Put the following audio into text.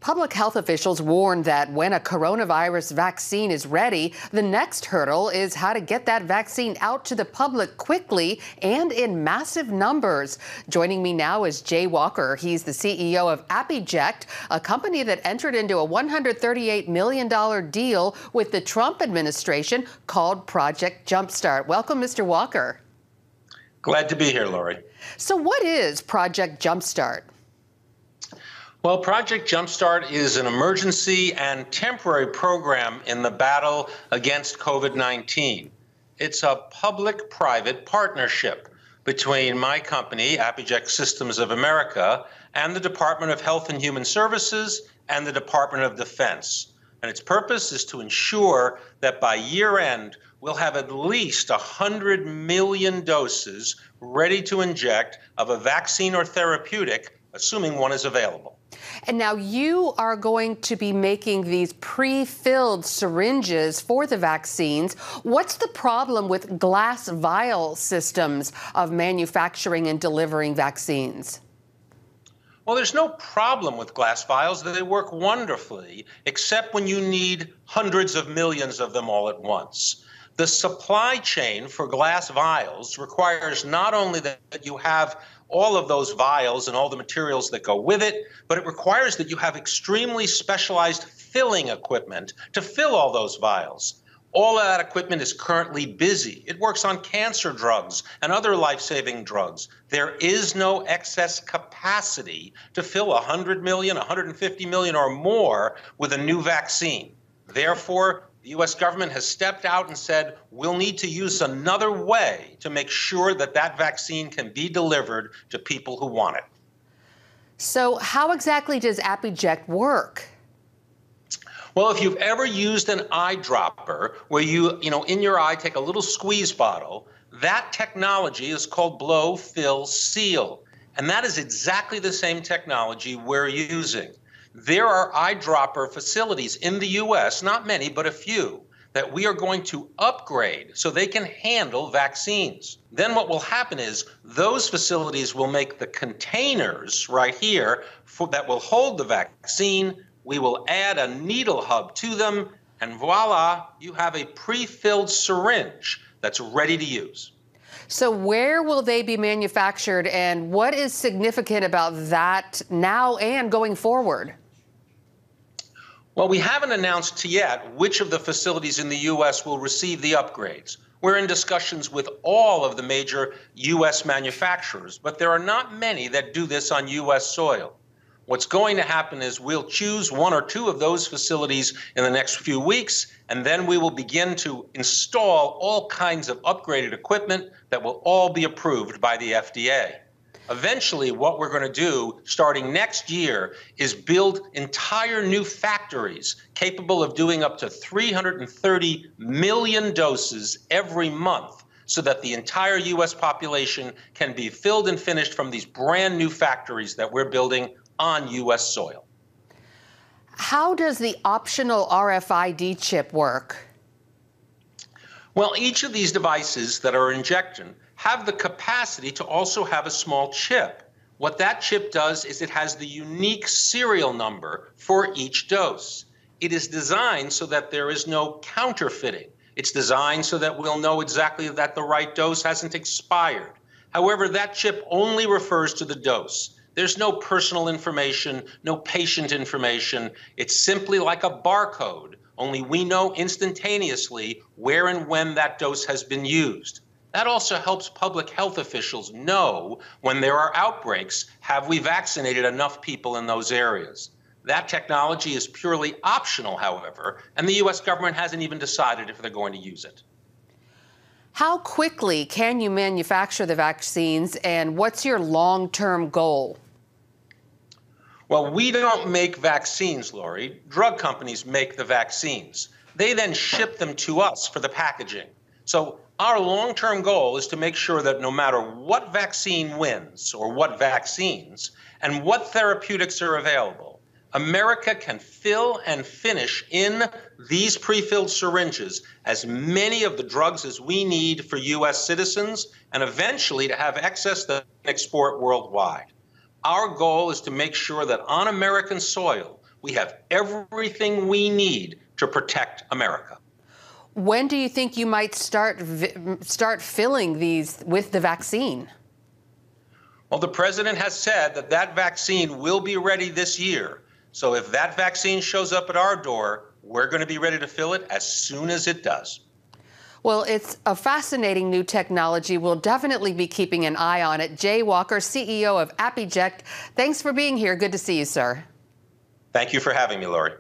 Public health officials warn that when a coronavirus vaccine is ready, the next hurdle is how to get that vaccine out to the public quickly and in massive numbers. Joining me now is Jay Walker. He's the CEO of AppEject, a company that entered into a $138 million deal with the Trump administration called Project Jumpstart. Welcome, Mr. Walker. Glad to be here, Lori. So what is Project Jumpstart? Well, Project Jumpstart is an emergency and temporary program in the battle against COVID-19. It's a public-private partnership between my company, AppEject Systems of America, and the Department of Health and Human Services and the Department of Defense. And its purpose is to ensure that by year end, we'll have at least 100 million doses ready to inject of a vaccine or therapeutic, assuming one is available. And now you are going to be making these pre-filled syringes for the vaccines. What's the problem with glass vial systems of manufacturing and delivering vaccines? Well, there's no problem with glass vials. They work wonderfully, except when you need hundreds of millions of them all at once. The supply chain for glass vials requires not only that you have all of those vials and all the materials that go with it, but it requires that you have extremely specialized filling equipment to fill all those vials. All of that equipment is currently busy. It works on cancer drugs and other life-saving drugs. There is no excess capacity to fill 100 million, 150 million or more with a new vaccine. Therefore, the U.S. government has stepped out and said, we'll need to use another way to make sure that that vaccine can be delivered to people who want it. So how exactly does AppEject work? Well, if you've ever used an eyedropper where you in your eye take a little squeeze bottle, that technology is called blow, fill, seal. And that is exactly the same technology we're using. There are eyedropper facilities in the U.S., not many, but a few, that we are going to upgrade so they can handle vaccines. Then what will happen is those facilities will make the containers right here that will hold the vaccine. We will add a needle hub to them, and voila, you have a pre-filled syringe that's ready to use. So where will they be manufactured, and what is significant about that now and going forward? Well, we haven't announced yet which of the facilities in the U.S. will receive the upgrades. We're in discussions with all of the major U.S. manufacturers, but there are not many that do this on U.S. soil. What's going to happen is we'll choose one or two of those facilities in the next few weeks, and then we will begin to install all kinds of upgraded equipment that will all be approved by the FDA. Eventually, what we're going to do starting next year is build entire new factories capable of doing up to 330 million doses every month so that the entire U.S. population can be filled and finished from these brand new factories that we're building on U.S. soil. How does the optional RFID chip work? Well, each of these devices that are injecting have the capacity to also have a small chip. What that chip does is it has the unique serial number for each dose. It is designed so that there is no counterfeiting. It's designed so that we'll know exactly that the right dose hasn't expired. However, that chip only refers to the dose. There's no personal information, no patient information. It's simply like a barcode, only we know instantaneously where and when that dose has been used. That also helps public health officials know when there are outbreaks, have we vaccinated enough people in those areas? That technology is purely optional, however, and the U.S. government hasn't even decided if they're going to use it. How quickly can you manufacture the vaccines, and what's your long-term goal? Well, we don't make vaccines, Lori. Drug companies make the vaccines. They then ship them to us for the packaging. So our long-term goal is to make sure that no matter what vaccine wins or what vaccines and what therapeutics are available, America can fill and finish in these pre-filled syringes as many of the drugs as we need for U.S. citizens and eventually to have excess that we can export worldwide. Our goal is to make sure that on American soil, we have everything we need to protect America. When do you think you might start filling these with the vaccine? Well, the president has said that that vaccine will be ready this year. So if that vaccine shows up at our door, we're going to be ready to fill it as soon as it does. Well, it's a fascinating new technology. We'll definitely be keeping an eye on it. Jay Walker, CEO of AppEject, thanks for being here. Good to see you, sir. Thank you for having me, Lori.